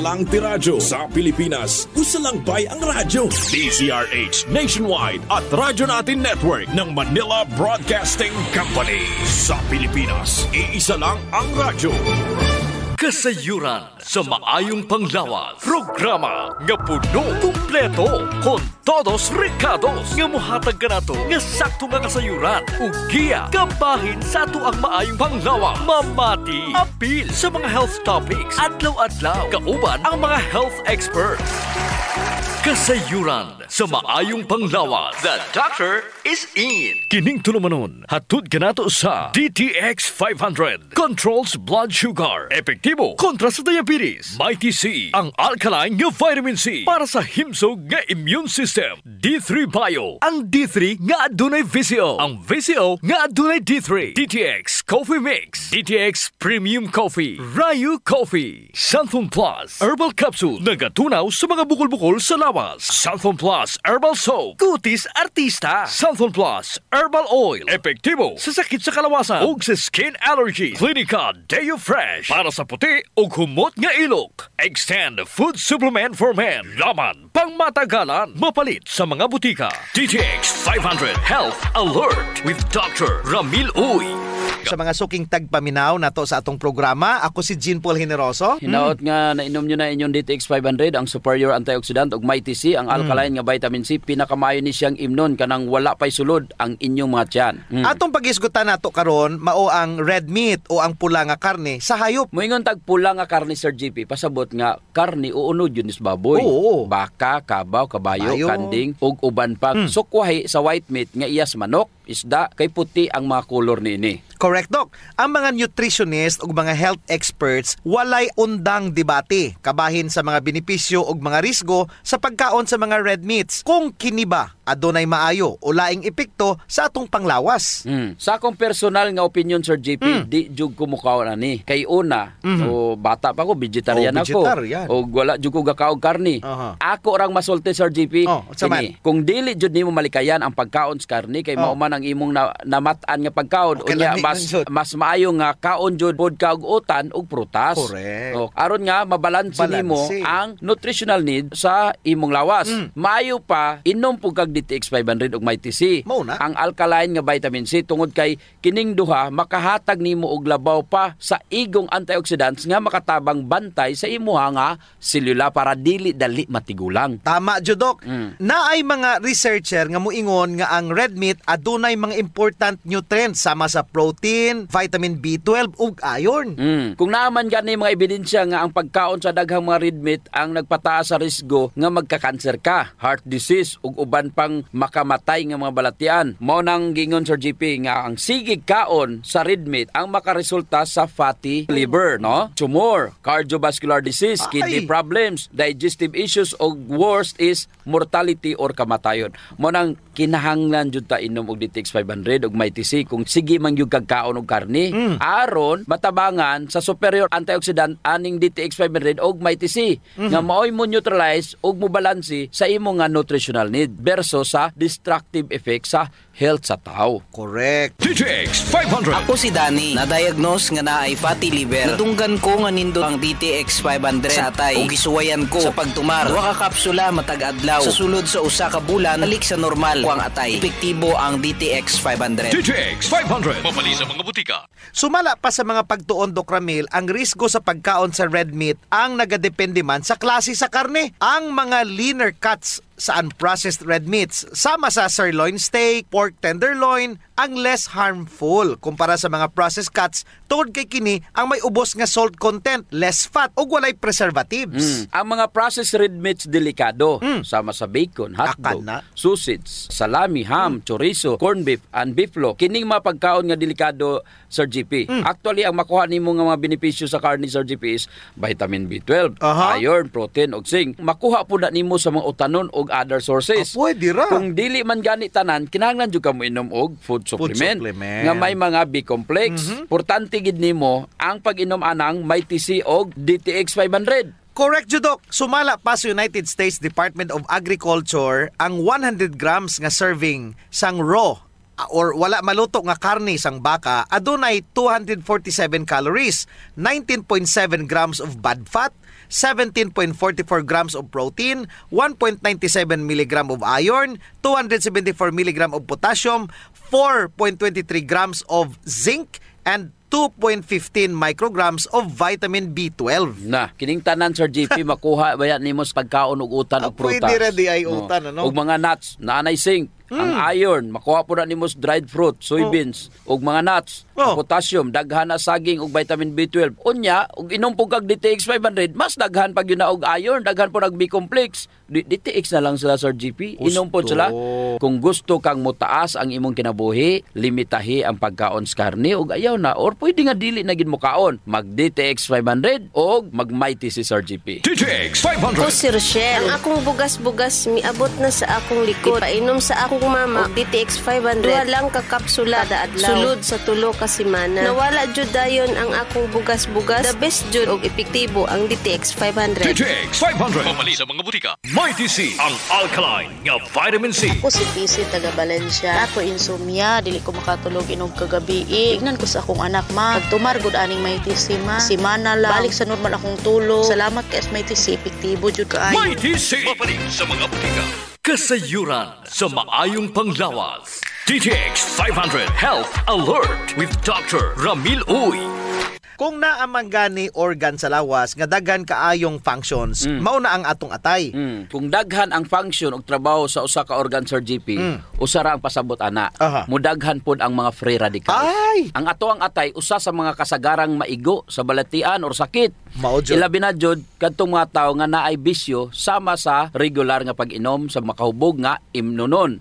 lang tiradyo. Sa Pilipinas, usa lang bay ang radyo. DZRH Nationwide at Radyo Natin Network ng Manila Broadcasting Company. Sa Pilipinas, iisa lang ang radyo. Kasayuran sa maayong panglawas. Programa nga puno, kumpleto, con todos recados. Nga muhatag ka na to, nga sakto nga kasayuran. Ugiya, kabahin sa ato ang maayong panglawas. Mamati, apil sa mga health topics. Adlaw-adlaw, kauban ang mga health experts. Kasayuran sa maayong panglawas. The doctor is in. Kining tulumanon, hatud ka nato sa DTX 500. Controls blood sugar. Epektibo kontra sa diabetes. Mighty C, ang alkaline nga vitamin C para sa himsog nga immune system. D3 Bio, ang D3 nga adunay VCO. Ang VCO nga adunay D3. DTX Coffee Mix. DTX Premium Coffee. Ryu Coffee. Santhon Plus Herbal Capsule. Nagatunaw sa mga bukol-bukol sa lawas. Santhon Plus Herbal Soap. Kutis Artista. Santhon Plus Herbal Oil. Epektibo sa sakit sa kalawasan ug sa skin allergy. Clinica Deo Fresh para sa puti ug humot nga ilok. Extend Food Supplement for Men. Laman pang matagalan. Mapalit sa mga butika. DTX 500 Health Alert with Dr. Ramil Uy. Sa mga suking tagpaminaw na to sa atong programa, ako si Jean Paul Generoso. Hinaot nga nainom nyo na inyong DTX 500, ang superior antioxidant ug Mighty C, ang alkaline nga vitamin C, pinakamayo ni siyang imnon kanang wala pay sulod ang inyong mga tiyan. Atong pag-isgutan nato karon mao ang red meat o ang pula nga karne sa hayop. Moingon tag pula nga karne, Sir GP, pasabot nga karne uunod yun is baboy. Oo. Baka, kabaw, kabayo, Bayo, kanding ug uban pa. Sukwahi sa white meat nga iyas manok, isda, kay puti ang mga kolor niini. Correct, Doc. Ang mga nutritionist ug mga health experts walay undang debate kabahin sa mga benepisyo ug mga risgo sa pagkaon sa mga red meats. Kung kini ba adunay maayo o laing epekto sa atong panglawas. Sa akong personal nga opinion, Sir JP, di jug ko mukaw na ni. Kay una, o bata pa ko, vegetarian ako. O wala jug ko gakaog karni. Ako orang masulti, Sir JP. Kung dili jud nimo malikayan ang pagkaon sa karni, kay mauman ang imong namatan nga pagkaon, unya mas maayo nga kaon jud pod ka og utan ug prutas. Correct. Aron nga mabalanse nimo ang nutritional need sa imong lawas. Maayo pa inom pug kag DTX 500 ug Mighty C. Ang alkaline nga vitamin C tungod kay kining duha makahatag nimo og labaw pa sa igong antioxidants nga makatabang bantay sa imuha nga selula para dili dali matigulang. Tama jud, Doc. Naay mga researcher nga moingon nga ang red meat adunay mga important nutrients sama sa protein, vitamin B12 ug iron. Kung naaman gani mga ebidensya nga ang pagkaon sa daghang mga red meat ang nagpataas sa risgo nga magka-cancer ka, heart disease ug uban pang makamatay nga mga balatian. Mao nang gingon, Sir GP, nga ang sigig kaon sa red meat ang makaresulta sa fatty liver, no? Tumor, cardiovascular disease, kidney problems, digestive issues ug worst is mortality or kamatayon. Mao nang kinahanglan jud ta inom og DTX 500 ug Mighty C kung sige man gyud kag kaon og karne aron matabangan sa superior antioxidant aning DTX 500 ug Mighty C nga maoy mo neutralize ug mo balanse sa imo nga nutritional need versus sa destructive effect sa health sa tao. Correct. DTX 500. Ako si Danny, na-diagnose nga naay fatty liver. Nadunggan ko nga nindo ang DTX 500 sa atay. Ug gisuwayan ko sa pagtumar. Duha ka kapsula matag adlaw. Sa sulod sa usa ka bulan, balik sa normal ko ang atay. Epektibo ang DTX 500. DTX 500. Mapali sa mga butika. Sumala pa sa mga pagtuon, Doc Ramil, ang risgo sa pagkaon sa red meat ang nagadepende man sa klase sa karne. Ang mga leaner cuts sa unprocessed red meats, sama sa sirloin steak, pork tenderloin, ang less harmful kumpara sa mga processed cuts tungod kay kini ang may ubos nga salt content, less fat ug walay preservatives. Ang mga processed red meats delikado, sama sa bacon, hotdog, sausage, salami, ham, chorizo, corned beef, and beeflo. Kining mga pagkaon nga delikado, Sir GP. Actually, ang makuha nimo nga mga benepisyo sa karne, Sir GP, is vitamin B12, iron, protein, ug zinc. Makuha po na nimo sa mga utanon ug other sources. Pwede ra. Kung dili man gani tanan, kinahanglan jud ka mo inom og food supplement nga may mga B-complex. Importante gid nimo ang pag-inom anang Mighty C og DTX 500. Correct, Judok. Sumala pa sa United States Department of Agriculture ang 100 grams nga serving sang raw or wala maluto nga karne sang baka adunay 247 calories, 19.7 grams of bad fat, 17.44 grams of protein, 1.97 milligram of iron, 274 milligram of potassium, 4.23 grams of zinc, and 2.15 micrograms of vitamin B12. Na, kining tanan Sir JP makuha bayan nimo sa pagkaon og utan og prutas. Pwede ra di ay utan ano. Og mga nuts, naanay zinc, ang iron, makuha po na nimo sa dried fruit, soybeans, og mga nuts, ang potassium, daghan na saging og vitamin B12. Unya, og inom po kag DTX 500, mas daghan pag yun na og iron, daghan po nag B-complex. DTX na lang sila Sir GP. Inom po sila. Kung gusto kang mutaas ang imong kinabuhi, limitahi ang pagkaon sa karne og ayaw na or pwede nga dili na gid mo kaon. Mag DTX 500 o mag Mighty si Sir GP. DTX 500. Ako si Rochelle. Ang akong bugas-bugas miabot na sa akong likod. Painom sa akong mama og DTX 500. Duha lang ka kapsula kada adlaw. Sulod sa tulo ka semana. Nawala jud dayon ang akong bugas-bugas. The best jud og epektibo ang DTX 500. DTX 500. Pamali sa mga butika. Mighty C, ang alkaline nga vitamin C. Ako si PC taga Valencia. Ako insomnia, dili ko makatulog inog kagabi. Ignan ko sa akong anak ma. Pagtumar gud aning Mighty C ma. Simana lang. Balik sa normal akong tulog. Salamat kay Mighty C, epektibo jud kaayo. Mighty C. Pabalik sa mga butika. Kasayuran sa maayong panglawas. DTX 500 Health Alert with Dr. Ramil Uy. Kung naamang gani organ sa lawas nga daghan kaayong functions, mao na ang atong atay. Kung daghan ang function og trabaho sa usa ka organ Sir GP, usa ra ang pasabot ana. Mudaghan pod ang mga free radicals. Ay! Ang ato ang atay usa sa mga kasagarang maigo sa balatian or sakit. Mao jud. Ilabi na jud kadtong mga tawo nga naay bisyo sama sa regular nga pag-inom sa makahubog nga imnonon.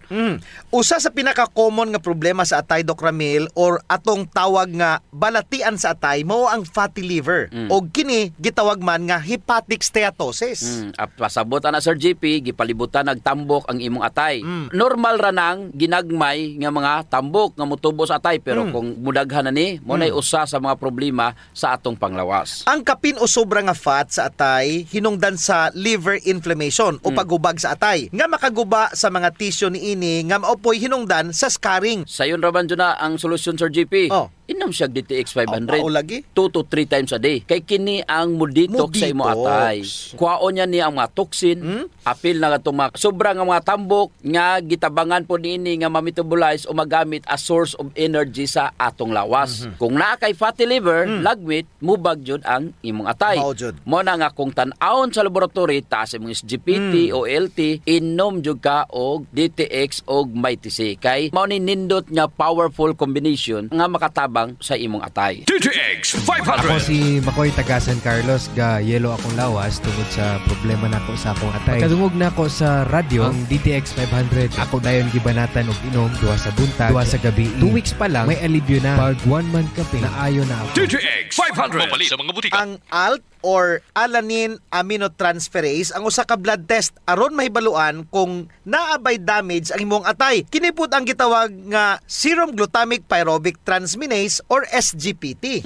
Usa sa pinaka-common nga problema sa atay, Doc Ramil, or atong tawag nga balatian sa atay, mao ang fatty liver. O kini gitawag man nga hepatic steatosis. Pasabot na Sir GP, gipalibutan nagtambok ang imong atay. Normal ra nang ginagmay nga mga tambok nga motubo sa atay, pero kung mudaghan na ni, mo nay usa sa mga problema sa atong panglawas. Ang kapin o sobra nga fat sa atay hinungdan sa liver inflammation o paghubag sa atay nga makaguba sa mga tissue niini nga maopoy hinungdan sa scarring. Sayon ra man na ang solusyon Sir GP. Inom siya DTX 500 lagi? 2 to 3 times a day. Kay kini ang mudetox sa imo atay. Kuhaon niya ni ang mga toxin, apil na itong mga sobrang mga tambok nga gitabangan po niini nga ma-metabolize o magamit as source of energy sa atong lawas. Kung naa kay fatty liver, lagmit, mubag jud ang imong atay. Mo na nga kung tan-awon sa laboratory, taas imong SGPT o LT, inom jud ka og DTX og Mighty C. Kay mao ni nindot nga powerful combination nga makatabang sa imong atay. DTX 500. Ako si Makoy taga San Carlos, ga yelo akong lawas tungod sa problema nako sa akong atay. Kadungog nako sa radyo ang DTX 500. Ako dayon gibanatan og inom duha sa buntag, duha sa gabi. 2 weeks pa lang may alibyo na. Pag 1 month kape na ayo na ako. DTX 500. Pamali sa mga butika. Ang ALT or alanine aminotransferase ang usa ka blood test aron mahibaluan kung naabay damage ang imong atay. Kini pud ang gitawag nga serum glutamic pyruvic transminase or SGPT.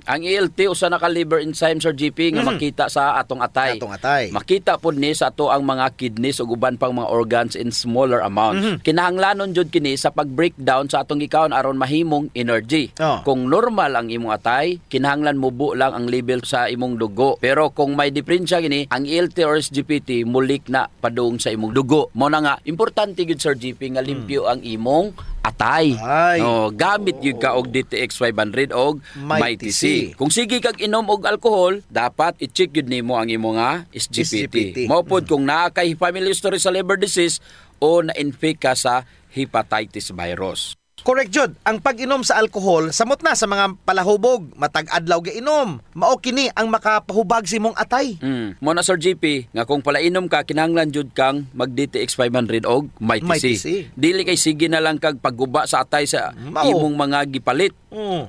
Ang ELT usa na ka liver enzyme Sir GP nga makita sa atong atay. Makita pud ni sa ato ang mga kidneys ug uban pang mga organs in smaller amounts. Kinahanglanon jud kini sa pag-breakdown sa atong gikaon aron mahimong energy. Kung normal ang imong atay, kinahanglan mubo lang ang level sa imong dugo. Pero kung may diferensya gini, ang ELT or SGPT mulik na padung sa imong dugo. Mo na nga importante gyud Sir GP nga limpyo ang imong atay. Gamit gyud ka og DTX 500 og Mighty C. Kung sige kag inom og alcohol, dapat i-check gyud nimo ang imong SGPT. Mao pod kung naa kay family history sa liver disease o na-infect ka sa hepatitis virus. Correct jud. Ang pag-inom sa alcohol samot na sa mga palahubog, matag adlaw ga inom. Mao kini ang makapahubag sa imong atay. Mo na Sir GP nga kung palainom ka kinahanglan jud kang mag DTX 500 og Mighty C. Dili kay sige na lang kag pagguba sa atay sa imong mga gipalit.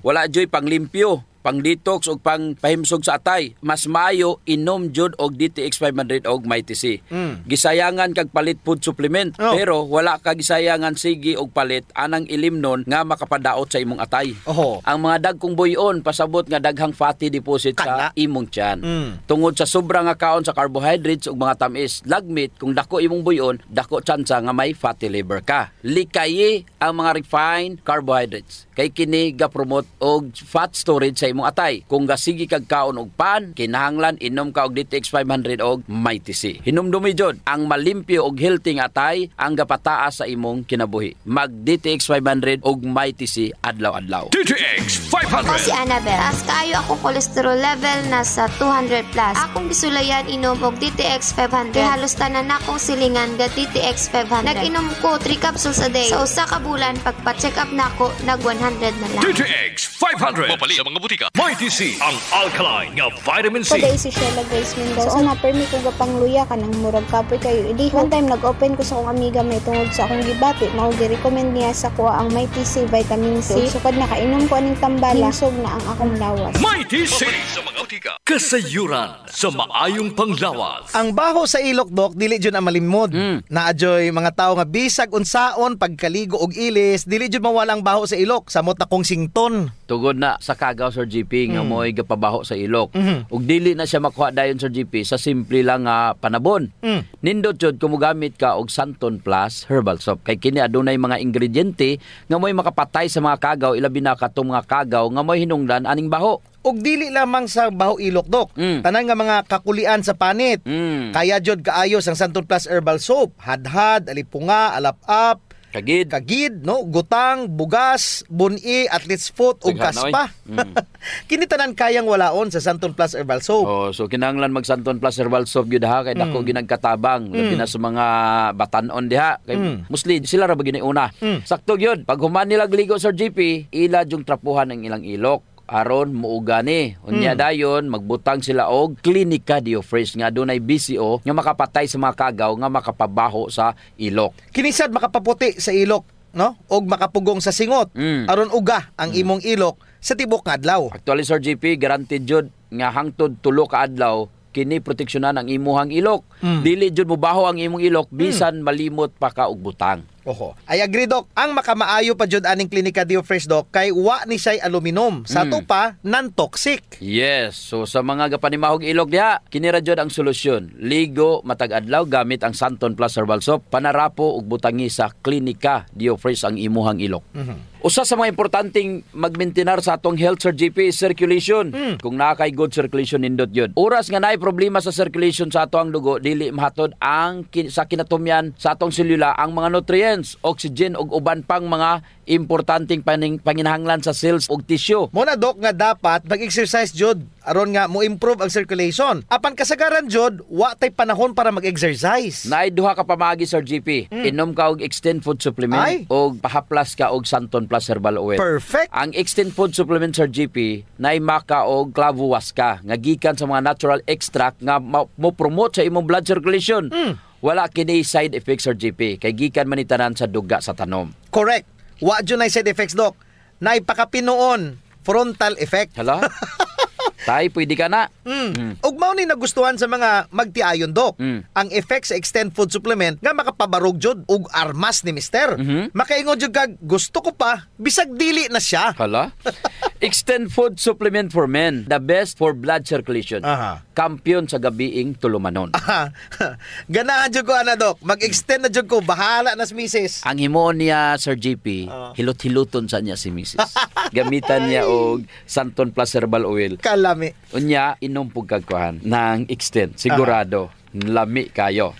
Wala joy panglimpyo, pang detox o pang pahimsog sa atay. Mas maayo inom jud og DTX 500 og Mighty C. Gisayangan kag palit food supplement, pero wala ka gisayangan sige og palit anang ilimnon nga makapadaot sa imong atay. Ang mga dagkong buyon pasabot nga daghang fatty deposit sa imong tiyan. Tungod sa sobra nga kaon sa carbohydrates ug mga tamis, lagmit kung dako imong buyon, dako tsansa nga may fatty liver ka. Likayi ang mga refined carbohydrates. Kay kini ga promote og fat storage sa imong imong atay. Kung gasigi kag kaon og pan, kinahanglan inom ka og DTX 500 og MyTC. Hinumdumi jud ang malimpyo og healthy nga atay ang gapataas sa imong kinabuhi. Mag DTX 500 og MyTC adlaw-adlaw. DTX Ako si 500. Annabel. Taas kaayo akong cholesterol level nasa 200 plus. Akong gisulayan inom og DTX 500. Kaya halos tanan akong silingan ga DTX 500. Nag-inom ko 3 capsules a day. Sa usa ka bulan pagpa-check up nako nag 100 na lang. DTX 500. Mapalit sa mga butika. MyTC, ang alkaline nga vitamin C. Ko si Sheila Grace Mendoza. So, na-permi ko gapangluya ka ng murag kapoy kayo. Idi, one time nag-open ko sa akong amiga may tungod sa akong gibati. Mao gi-recommend niya sa kuha ang MyTC vitamin C. Sukad na kainom ko aning tambala. Hinsog na ang akong lawas. MyTC sa mga butika. Kasayuran sa maayong panglawas. Ang baho sa ilok, Dok, dili jud ang malimod. Naadyoy mga tao nga bisag unsaon pagkaligo og ilis, dili jud mawala ang baho sa ilok. Samot akong sington. Tugod na sa kagaw, Sir GP, nga mo'y gapabaho sa ilok. Ug dili na siya makuha dayon, Sir GP, sa simple lang nga panabon. Nindot jud kumugamit ka og Santon Plus Herbal Soap. Kay kini adunay mga ingrediente nga mo'y makapatay sa mga kagaw, ilabi na katong mga kagaw nga mo'y hinungdan aning baho. Og dili lamang sa baho ilok, Dok. Tanan nga mga kakulian sa panit. Kaya jud kaayos ang Santon Plus Herbal Soap. Hadhad, alipunga, alap-up, kagid, no, gutang, bugas, buni, athlete's foot ug kaspa. Kini tanan kayang walaon sa Santon Plus Herbal Soap. Oh, so kinahanglan mag Santon Plus Herbal Soap gyud ha kay dako ginagkatabang labi na sa mga batan-on diha kay mostly sila ra ba giniuna. Sakto gyud pag human nila ligo, Sir GP, ila jung trapuhan ang ilang ilok aron muuga ni. Unya dayon magbutang sila og Clinica Diofresh nga dunay BCO nga makapatay sa mga kagaw nga makapabaho sa ilok. Kinisad makapaputi sa ilok, no? Og makapugong sa singot aron uga ang imong ilok sa tibok nga adlaw. Actually, Sir GP, guaranteed jud nga hangtod 3 ka adlaw kini proteksyonan ang imuhang ilok. Dili jud mobaho ang imong ilok bisan malimot pa ka og butang. Oho. I agree, Dok. Ang makamaayo pa jud aning Clinica Diofresh, Dok, kay wa ni siya'y aluminum. Sa to pa, non-toxic. Yes. So sa mga gapanimahog ilok diha, kini ra jud ang solusyon. Ligo matag adlaw gamit ang Santon Plus Herbal Soap, panarapo ug butangi sa Clinica Diofresh ang imuhang ilok. Usa sa mga importanteng magmaintenar sa atong health, Sir GP, is circulation. Kung nakay good circulation nindot yun. Oras nga naay problema sa circulation sa atong dugo, dili mahatod ang sa kinatumyan sa atong selula ang mga nutrients, oxygen ug uban pang mga importanteng panginahanglan sa cells ug tissue. Muna, Dok, nga dapat mag-exercise jud aron nga mo improve ang circulation. Apan kasagaran jud, wa tay panahon para mag-exercise. Naay duha ka pamagi, Sir GP. Inom ka og Extend Food Supplement ug pahaplas ka og Santon Plus Herbal Oil. Perfect. Ang Extend Food Supplement, Sir GP, naay maka og clavo waska nga gikan sa mga natural extract nga mo promote sa imong blood circulation. Wala kini side effects, Sir GP, kay gikan man itanan sa duga sa tanom. Correct. Wa jud nay side effects, Dok. Nay pakapinoon frontal effect. Hala? Tay, pwede ka na. Ug mao ni nagustuhan sa mga magtiayon, Dok. Ang effect sa Extend Food Supplement nga makapabarog jud ug armas ni Mister. Makaingon jud kag gusto ko pa bisag dili na siya. Hala? Extend Food Supplement for Men, the best for blood circulation. Kampiyon sa gabiing tulumanon. Ganahan jud ko ana, Dok. Mag-extend na jud ko, bahala na si Mrs. Ang himoon niya, Sir GP, hilot-hiluton sa niya si Mrs. Gamitan niya og Santon Plus Herbal Oil. Kalami. Unya, inom pug kagkuhan ng Extend. Sigurado, lami kayo.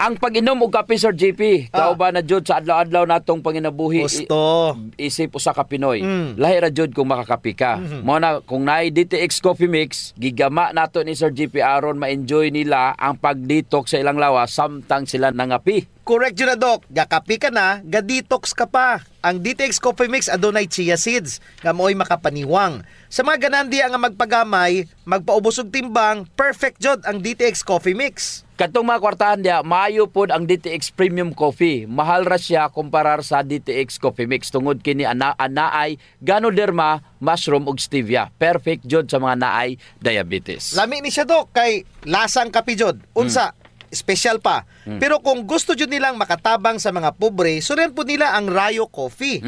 Ang pag-inom og kape, Sir GP, kauban na jud sa adlaw-adlaw natong panginabuhi. Gusto. Isip usa ka Pinoy. Lahi ra jud kung makakapi ka. Mo na kung naay DTX Coffee Mix, gigama nato ni Sir GP aron ma-enjoy nila ang pag-detox sa ilang lawas samtang sila nangapi. Correct yun na, Dok. Gakapi ka na, ga-detox ka pa. Ang DTX Coffee Mix adunay chia seeds nga mo'y makapaniwang. Sa mga ganandiya nga magpagamay, magpaubos og timbang, perfect jud ang DTX Coffee Mix. Katong mga kwartahan diya, maayo pod ang DTX Premium Coffee. Mahal ra siya kumparar sa DTX Coffee Mix tungod kini anaay Ganoderma, mushroom ug stevia. Perfect jud sa mga naay diabetes. Lami ni siya, Dok, kay lasang kape jud. Unsa? Special pa. Pero kung gusto jud nilang makatabang sa mga pobre, sunan po nila ang Rayo Coffee.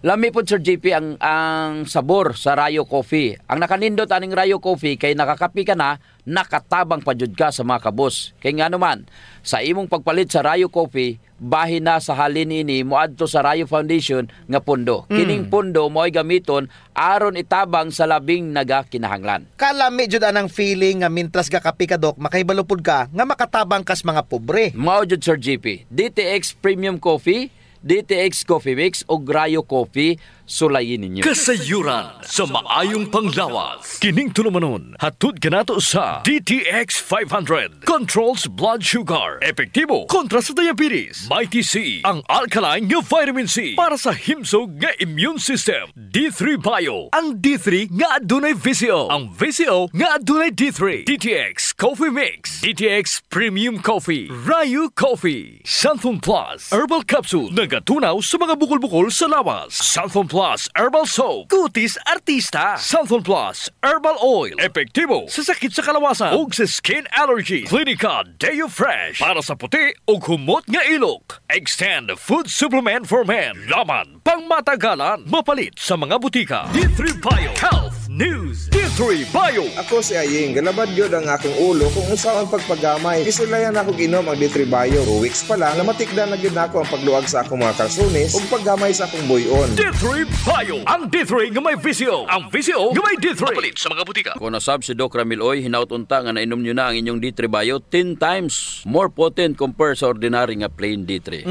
Lami po, Sir JP, ang sabor sa Rayo Coffee. Ang nakanindot aning Rayo Coffee kay nakakapi ka na, nakatabang pa jud ka sa mga kabos. Kay nga naman, sa imong pagpalit sa Rayo Coffee, bahin na sa halin ini moadto sa Rayo Foundation nga pundo. Kining pundo mo'y gamiton aron itabang sa labing nagakinahanglan. Kalami jud anang feeling nga mintras ga kapi ka Dok, makaibalupod ka nga makatabang kas mga pobre. Mao jud Sir GP, DTX Premium Coffee, DTX Coffee Mix o Rayo Coffee, sulayin ninyo. Kasayuran sa maayong panglawas. Kining tulumanon, hatod ka nato sa DTX 500. Controls blood sugar. Epektibo kontra sa diabetes. Mighty C, ang alkaline nga vitamin C para sa himsog nga immune system. D3 Bio, ang D3 nga adunay VCO. Ang VCO nga adunay D3. DTX Coffee Mix. DTX Premium Coffee. Rayo Coffee. Santhon Plus Herbal Capsule. Nagatunaw sa mga bukol-bukol sa lawas. Santhon Plus Herbal Soap. Kutis Artista. Santhon Plus Herbal Oil. Epektibo sa sakit sa kalawasan ug sa skin allergy. Clinica Deo Fresh para sa puti ug humot nga ilok. Extend Food Supplement for Men. Laman pang matagalan. Mapalit sa mga butika. D3 Bio Health News. D3 Bio. Ako si Aying, galabad yun ang aking ulo kung usaw ang pagpagamay. Kisulayan ako inom ang D3 Bio. 2 weeks pa lang, namatikdan na yun ako ang pagluag sa akong mga kalsones ug paggamay sa akong buyon. D3 Bio. Ang D3 nga may VCO. Ang VCO nga may D3. Mapalit sa mga butika. Kung nasab si Doc Ramil Oy, hinaut-unta nga nainom nyo na ang inyong D3 Bio 10 times more potent compare sa ordinary nga plain D3.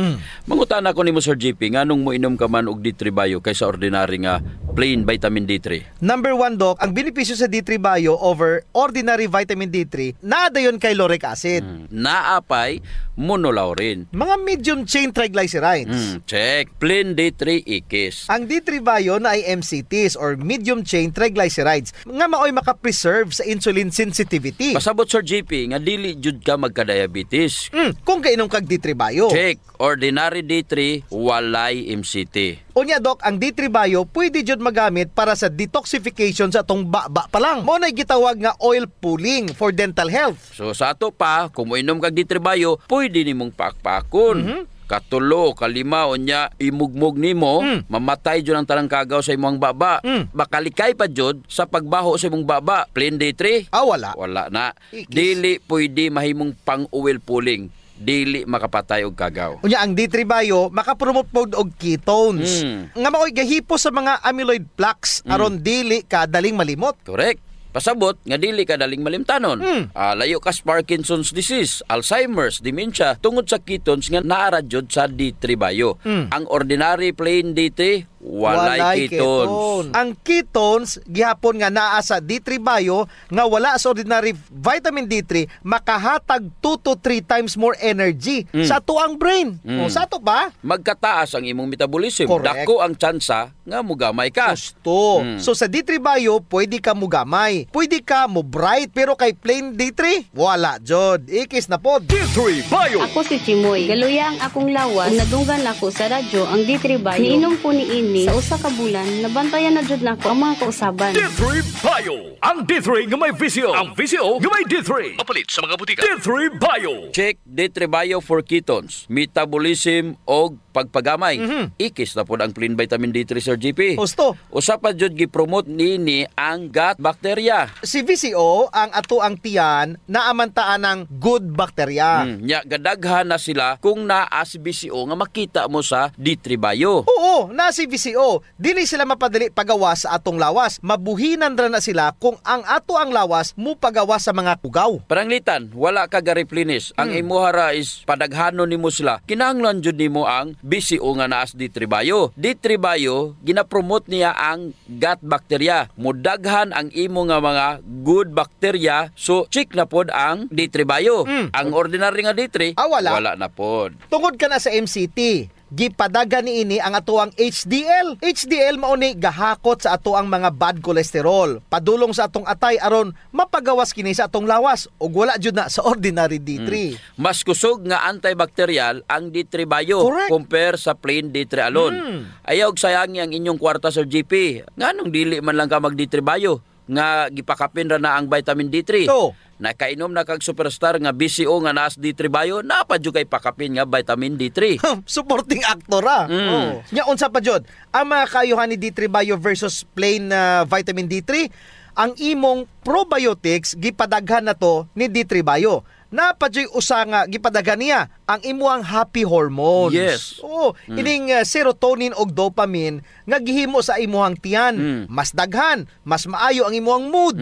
Mangutan ako ni mo Sir GP, nganong mo inom ka man og D3 Bio kaysa ordinary nga plain vitamin D3? Number 1 Doc, ang benepisyo sa D3 Bio over ordinary vitamin D3, naadayon kay lauric acid. Naapay monolaurin. Mga medium chain triglycerides. Check. Plain D3 ikis. Ang D3 Bio na ay MCTs or medium chain triglycerides nga maoy makapreserve sa insulin sensitivity. Pasabot Sir GP nga dili jud ka magka-diabetes. Kung kainom kag D3 Bio. Check. Ordinary D3 walay MCT. Unya Doc, ang D3 Bio pwede jud magamit para sa detoxification sa atong baba pa lang. Mo nay gitawag nga oil pulling for dental health. So sa ato pa, kung moinom kag D3 Bio, pwede nimong pakpakon. Katulo, kalima, unya, imugmog nimo, mamatay jud ang tanang kagaw sa imong baba. Bakalikay pa jud sa pagbaho sa imong baba. Plain D3? Wala. Wala na. Dili pwede mahimong pang-oil pulling. Dili makapatay og kagaw. Unya ang D3 Bio makapromote pod og ketones. Nga maoy gahipo sa mga amyloid plaques aron dili ka daling malimot. Correct. Pasabot nga dili ka daling malimtanon. Layo ka sa Parkinson's disease, Alzheimer's, dementia tungod sa ketones nga naara jud sa D3 Bio. Ang ordinary plain D3 walay ketones. Ang ketones gihapon nga naa sa D3 Bio nga wala sa ordinary vitamin D3 makahatag 2 to 3 times more energy sa tuang brain. O sa to pa magkataas ang imong metabolism. Correct. Dako ang tsansa nga mugamay ka. Gusto. So sa D3 Bio pwede ka mugamay, pwede ka mo bright, pero kay plain D3 wala jud. Ikis na pod. D3 Bio. Ako si Chimoy. Galuya ang akong lawas. Kung nadunggan ako sa radyo ang D3 Bio, niinom po ni ini sa usa ka bulan, nabantayan na jud nako ang mga kausaban. D3 Bio. Ang D3 nga may VCO. Ang VCO nga may D3. Mapalit sa mga butika. D3 Bio. Check D3 Bio for ketones, metabolism og pagpagamay. Ikis na pod ang plain vitamin D3 Sir GP. Gusto. Usa pa jud gi-promote nini ang gut bacteria. Si VCO ang ato ang tiyan na amantaan ng good bacteria. Nya gadaghan na sila kung naa si VCO nga makita mo sa D3 Bio. Oo, na si VCO. Dili sila mapadali pagawas sa atong lawas. Mabuhinan ra na sila kung ang ato ang lawas mo pagawas sa mga tugaw. Paranglitan, wala ka ga-replenish. Ang imuhara is padaghanon nimo sila. Kinahanglan jud nimo ang VCO nga naa sa D3 Bio. D3 Bio gina-promote niya ang gut bacteria. Mudaghan ang imo nga mga good bacteria. So check na pod ang D3 Bio. Ang ordinary nga D3 wala na pod. Tungod ka na sa MCT, gipadaga ni ini ang atoang HDL. HDL mao ni gahakot sa atoang mga bad cholesterol. Padulong sa atong atay aron mapagawas kini sa atong lawas ug wala jud na sa ordinary D3. Mas kusog nga antibacterial ang D3 Bio compare sa plain D3 alone. Ayaw sayangi ang inyong kwarta Sir GP. Nganong dili man lang ka mag D3 Bio nga gipakapin ra na ang vitamin D3. Nakainom na kag superstar nga BCO nga naas D3 Bio, napadyo kay pakapin nga vitamin D3. Supporting actor Nya unsa pa jud ang mga kayuhan ni D3 Bio versus plain vitamin D3? ang imong probiotics gipadaghan na to ni D3 Bio. Napadyoy usa nga gipadaghan niya ang imuang happy hormones. Yes. Oo, ining serotonin og dopamine nga gihimo sa imuhang tiyan. Mas daghan, mas maayo ang imuhang mood.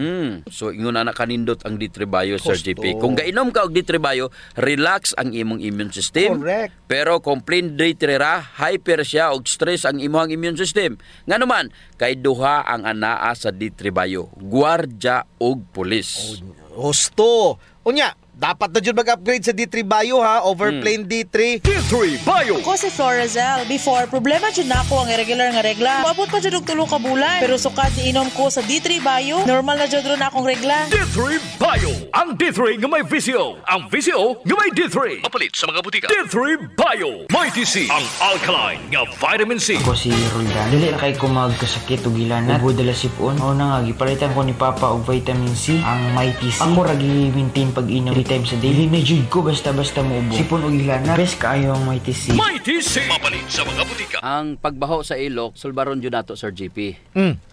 So ingon na kanindot ang D3 Bio, Sir JP. Kung gainom ka og D3 Bio, relax ang imong immune system. Correct. Pero kung plain D3 ra, hyper siya og stress ang imong immune system. Nga naman, kay duha ang anaa sa D3 Bio, gwardiya og pulis. Husto. Unya, dapat na dyan mag-upgrade sa D3 Bio ha, over plain D3. D3 Bio. Ako si Florazel. Before, problema dyan na ako ang irregular nga regla. Maabot pa dyan og 3 ka bulan. Pero sukad ni inom ko sa D3 Bio, normal na dyan ron akong regla. D3 Bio. Ang D3 nga may VCO. Ang VCO nga may D3. Mapalit sa mga butika. D3 Bio. May TC. Ang alkaline nga vitamin C. Ako si Roldan. Dili na kay ko magkasakit o gilanat. Ubo dala sipon. O na nga, gipalitan ko ni Papa og vitamin C. Ang May TC. Ako ragi maintain pag-inom 3 times a day. Dili na jud ko basta-basta mo ubo. Sipon o gilanat. Best kaayo ang May TC. May TC. Mapalit sa mga butika. Ang pagbaho sa ilok, sulbaron dyan nato, Sir JP.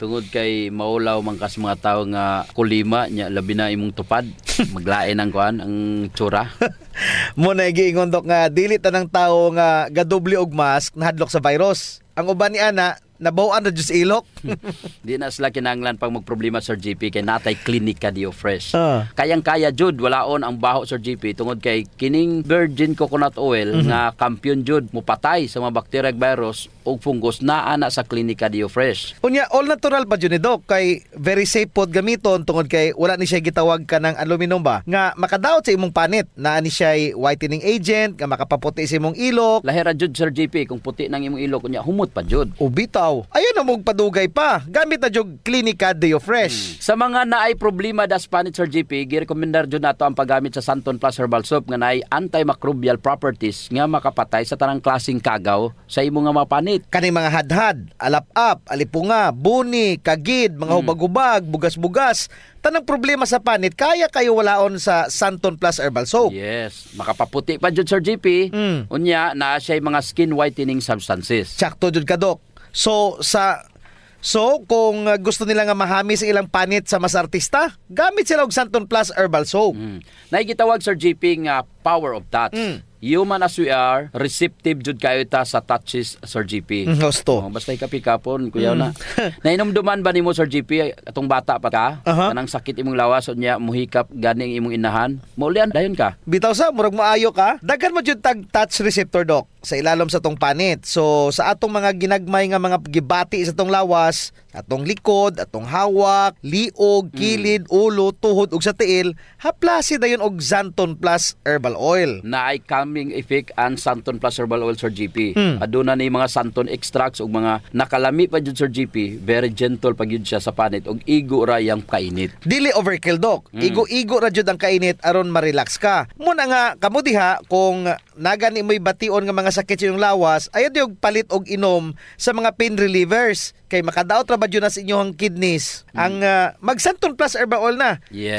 Tungod kay maulaw man kas mga tao nga kulima, nya labi na imong tupad. Maglain ang kuan, ang tsura. Muna giingon dok nga dili tanang tawo nga gadoble og mask nahadlok sa virus. Ang uban ni ana nabaw-an na jud sa ilok. Di na sila kinahanglan pag magproblema, Sir JP, kay natay Clinica Dio Fresh. Kayang-kaya jud walaon ang baho, Sir JP, tungod kay kining virgin coconut oil nga kampiyon jud mupatay sa mga bacteria ug virus ug fungus naa na sa Clinica Dio Fresh. Unya all natural pa jud ni dok kay very safe pod gamiton tungod kay wala ni siya gitawag ka ng aluminum ba nga makadaot sa imong panit. Naa ni siya whitening agent nga makapaputi sa imong ilok. Lahira jud, Sir JP, kung puti nang imong ilok unya humot pa jud. Ubitaw. Ayun na mong padugay pa. Gamit na jud Clinica Dio Fresh. Sa mga naay problema das panit, Sir JP, girekomendar jud nato ang paggamit sa Santon Plus Herbal Soap nga naay antimicrobial properties nga makapatay sa tanang klaseng kagaw sa imong nga mga panit. Kaning mga hadhad, alap-ap, alipunga, buni, kagid, mga hubag-hubag, bugas-bugas, tanang problema sa panit, kaya kayo walaon sa Santon Plus Herbal Soap. Yes. Makapaputi pa jud, Sir JP. Unya, naa siya mga skin whitening substances. Sakto jud ka, Dok. So kung gusto nila nga mahami sa ilang panit sa mas artista, gamit sila og Santon Plus Herbal Soap. Naigitawag, Sir JP, nga power of touch. Human as we are, receptive jud kayo ta sa touches, Sir JP. Gusto. Basta ikapikapon, kuya na. Nainomduman ba nimo, Sir JP, atong bata pa ka? Kanang sakit imong lawas unya muhikap ganing imong inahan. Maulian dayon ka. Bitaw sa murag maayo ka. Daghan mo jud tag touch receptor, Dok, sa ilalom sa tong panit. So sa atong mga ginagmay nga mga gibati sa tong lawas, atong likod, atong hawak, liog, kilid, ulo, tuhod ug sa tiil, haplasi dayon og Santon Plus Herbal Oil. Naay calming effect ang Santon Plus Herbal Oil, Sir JP. Aduna ni mga Santon extracts ug mga nakalami pa jud, Sir JP. Very gentle pa gyud siya sa panit ug igo ra yang kainit. Dili overkill, Dok. Igo-igo ra jud ang kainit aron ma-relax ka. Muna nga kamo diha kung nagani mo'y bation nga mga sakit sa iyong lawas, ayaw diog palit og inom sa mga pain relievers kay makadaot ra ba jud na sa inyong kidneys. Ang mag Santon Plus Herbal Oil na. Yes.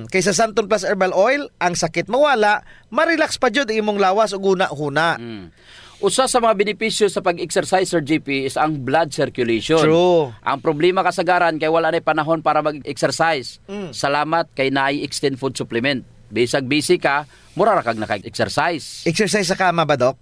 Kay sa Santon Plus Herbal Oil, ang sakit mawala, ma-relax pa jud imong lawas ug una-huna. Usa sa mga benepisyo sa pag-exercise, Sir JP, is ang blood circulation. True. Ang problema kasagaran kay wala na panahon para mag-exercise. Salamat kay naay extend food supplement. Bisag busy ka, mura ra kag naka-exercise. Exercise sa kama ba, Dok?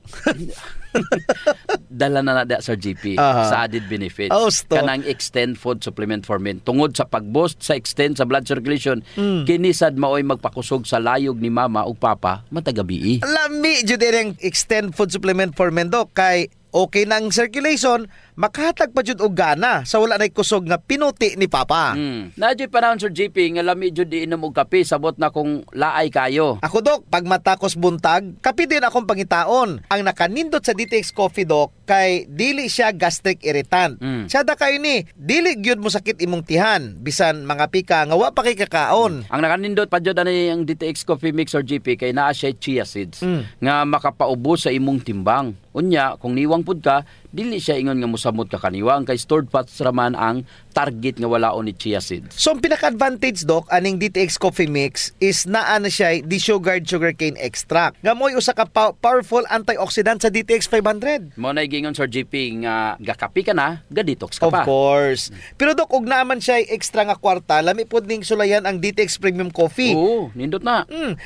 Dala na nada, Sir JP, sa added benefits. Kanang extend food supplement for men. Tungod sa pag-boost sa extend sa blood circulation, kinisad maoy magpakusog sa layog ni mama ug papa matagabi. Lami jud ang extend food supplement for men, Dok, kay okay nang circulation, makahatag pa jud og gana sa wala nay kusog nga pinuti ni papa. Nadyo panahon, Sir JP, nga lami jud iinom og kape sabot na kung laay kayo. Ako, Dok, pag matakos buntag, kape din akong pangitaon. Ang nakanindot sa DTX Coffee, Dok, kay dili siya gastric irritant. Siya da kayo ni, dili gyud mo sakit imong tihan, bisan mga pika nga wa pa kay kakaon. Ang nakanindot pa jud ani ang DTX Coffee Mix, Sir JP, kay naa siya chia seeds nga makapaubos sa imong timbang. Unya, kung niwang pud ka, dili siya ingon nga mosamot ka kaniwang kay stored fats raman ang target nga walaon ni chia seeds. So, ang pinaka-advantage, Doc, aning DTX Coffee Mix is naa na siya desugared sugarcane extract. Nga mo'y usa ka powerful antioxidant sa DTX 500. Mo na gingon Sir GP nga gakapi ka na, ga-detox ka pa. Of course. Pero Doc, ug naaman siya extra nga kwarta, lami pod ning sulayan ang DTX Premium Coffee. Oo, nindot na.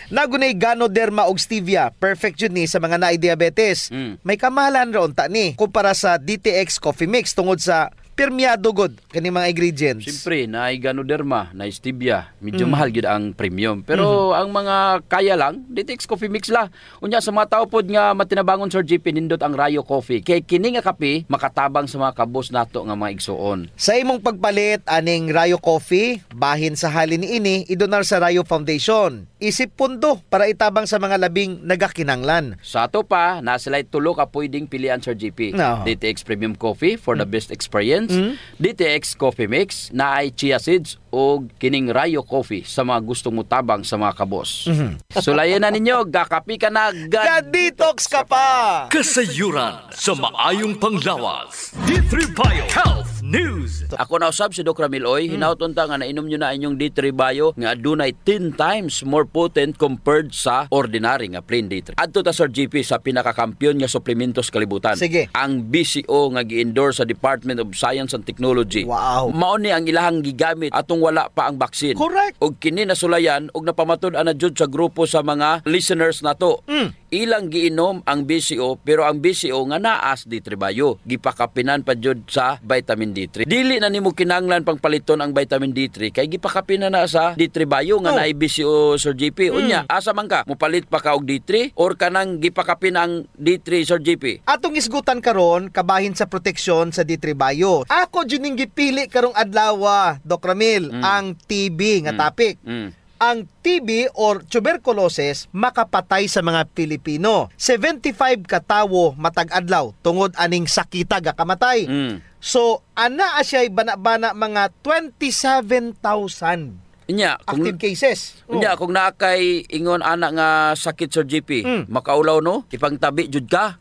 Nagunay Ganoderma og stevia. Perfect yun ni sa mga naay diabetes. May kamahalan ron ta ni kumpara sa DTX Coffee Mix tungod sa permeado god kani mga ingredients. Siyempre, na Ganoderma, na stevia, medyo mahal gyud ang premium. Pero ang mga kaya lang, DTX Coffee Mix la. Unya sa mga tao pod nga matinabangon Sir GP nindot ang Rayo Coffee. Kay kini nga kape makatabang sa mga kabos nato nga mga igsuon. Sa imong pagpalit aning Rayo Coffee, bahin sa halin niini idonar sa Rayo Foundation. Isip pundo para itabang sa mga labing nagakinanglan. Sa ato pa, na sila'y tulo ka pwedeng pilian Sir GP. No. DTX Premium Coffee for the best experience. DTX Coffee Mix na ay chia seeds o kining Rayo Coffee sa mga gustong mutabang sa mga kabos. Sulayan na ninyo, gakapi ka na, ga-detox ka pa! Kasayuran sa maayong panglawas. D3 Bio Health News. Ako na usab si Doc Ramil Oy, hinauton ta nga nainom nyo na inyong D3 Bio nga adunay 10 times more potent compared sa ordinary nga plain D3. Adto ta Sir GP sa pinakakampiyon nga suplementos kalibutan. Sige. Ang BCO nga gi-endorse sa Department of Science and Technology. Wow. Mao ni ang ilahang gigamit atong wala pa ang baksin. Correct. Og kini nasulayan og napamatud-an na jud sa grupo sa mga listeners nato. Ilang giinom ang BCO pero ang BCO nga naas D3 Bio gipakapinan pa jud sa vitamin D3. Dili na nimo kinahanglan pang paliton ang vitamin D3 kay gipakapinan na sa D3 Bio nga naay BCO Sir GP. Unya asa man ka mopalit pa ka og D3 or kanang gipakapin ang D3 Sir GP? Atong isgutan karon kabahin sa proteksyon sa D3 Bio. Ako jud ning gipili karong adlaw, Doc Ramil, ang TB nga topic. Ang TB or tuberculosis makapatay sa mga Pilipino. 75 ka tawo matag adlaw tungod aning sakita ga kamatay. So ana asya bana-bana mga 27,000 Inya, active cases. Inya, kung naakay ingon anak nga sakit Sir GP, makaulaw no? Ipangtabi jud ka.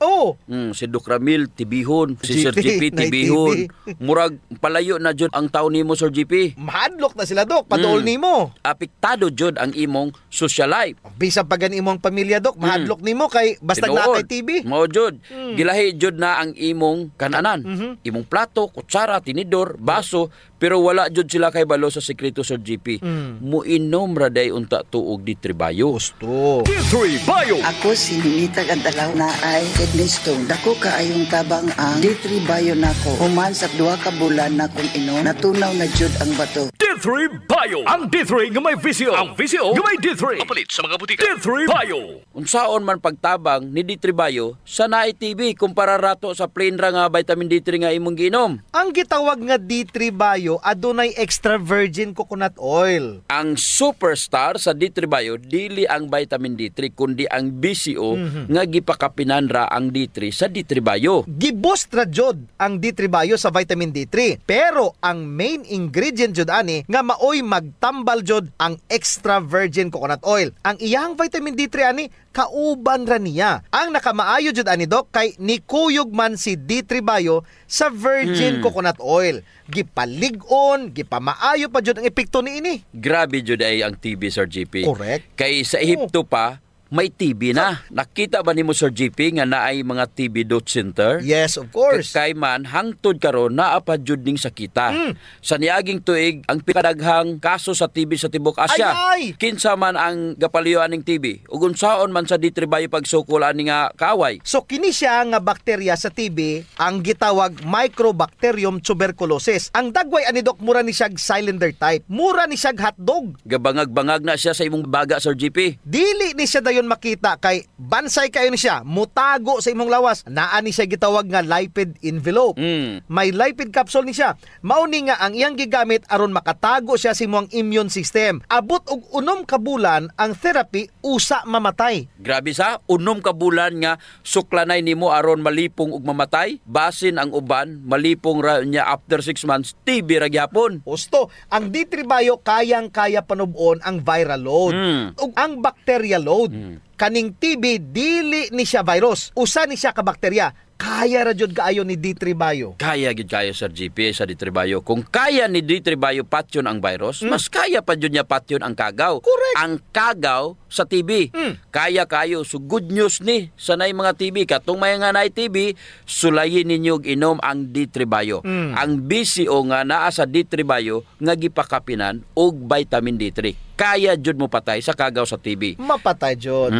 Si Doc Ramil, tibihon. Si Sir GP, tibihon. Murag palayo na jud ang taon nimo Sir GP. Mahadlok na sila, Doc. Paduol nimo. Apektado jud ang imong social life. Bisan pa gani imong pamilya, Doc. Mahadlok nimo kay basta na kay TB. Mao jud. Gilahi jud na ang imong kananan. Imong plato, kutsara, tinidor, baso, pero wala jud sila kay balo sa sekreto Sir GP. Muinom ra day unta tuog D3 Bio. Gusto. D3 Bio. Ako si Ninita Gandalaw na ay kidney stone. Dako kaayong tabang ang D3 Bio nako. Human sa 2 ka bulan na kung inom, natunaw na jud ang bato. D3 Bio. Ang D3 nga may VCO. Ang VCO nga may D3. Kapalit sa mga butika. D3 Bio. Unsaon man pagtabang ni D3 Bio sa naay TB kumpara rato sa plain ra nga vitamin D3 nga imong giinom. Ang gitawag nga D3 Bio adunay extra virgin coconut oil. Ang superstar sa D3 Bio dili ang vitamin D3 kundi ang BCO nga gipakapinan ra ang D3 sa D3 Bio. Giboost ra jud ang D3 Bio sa vitamin D3. Pero ang main ingredient jud ani nga maoy magtambal jud ang extra virgin coconut oil. Ang iyang vitamin D3 ani kauban ra niya. Ang nakamaayo jud ani Doc kay nikuyog man si D3 Bio sa virgin coconut oil. Gipalig-on, gipamaayo pa jud ang epekto niini. Grabe jud ay ang TB Sir GP. Correct. Kay sa Ehipto pa may TB na. Nakita ba nimo Sir GP nga naay mga TB dot center? Yes, of course. Kay man hangtod karon naa pa jud ning sakita. Sa niaging tuig ang pinakadaghang kaso sa TB sa tibuok Asya. Ay! Kinsa man ang gapaliyuan ning TB? Ug unsaon man sa D3 Bio pagsukol ani nga kaaway? So kini siya nga bakterya sa TB ang gitawag Microbacterium tuberculosis. Ang dagway ani Doc mura ni siya cylinder type. Mura ni siya hotdog. Gabangag-bangag na siya sa imong baga Sir GP. Dili ni siya dayon makita kay bansay kayo ni siya, mutago sa imong lawas. Naa ni siya gitawag nga lipid envelope. May lipid capsule ni siya. Mao ni nga ang iyang gigamit aron makatago siya sa imong immune system. Abot og 6 ka bulan ang therapy usa mamatay. Grabe sa 6 ka bulan nga suklanay nimo aron malipong ug mamatay. Basin ang uban malipong ra niya after 6 months TB ra gyapon. Gusto, ang D3 Bio kayang-kaya panubon ang viral load ug ang bacterial load. Kaning TB dili ni siya virus, usa ni siya ka bakterya. kaya ra jud kaayo ni D3 Bio. Kaya gid kayo Sir GP sa D3 Bio. Kung kaya ni D3 Bio patyon ang virus, mas kaya pa jud niya patyon ang kagaw. Correct. Ang kagaw sa TB. Kaya kayo. So good news ni sanay mga TB. Katong may nga na TB, sulayin ninyo inom ang D3 Bio. Ang BCO nga naa sa D3 Bio nga gipakapinan og vitamin D3. Kaya jud mo patay sa kagaw sa TB. Mapatay jud.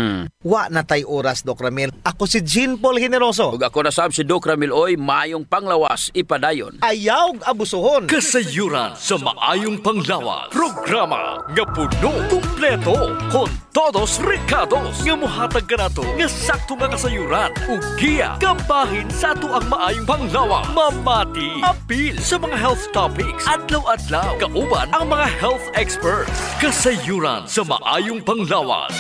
Wa na tay oras, Doc Ramil. Ako si Jean Paul Generoso. Ug ako na sab si Doc Ramil Oy, mayong panglawas ipadayon. Ayaw abusuhon. Kasayuran sa maayong panglawas. Programa nga puno, kumpleto, kon todos recados nga mohatag kanato nga sakto nga kasayuran ug giya kabahin sa ato ang maayong panglawas. Mamati, apil sa mga health topics, adlaw-adlaw, kauban ang mga health experts. Kasayuran sa maayong panglawas.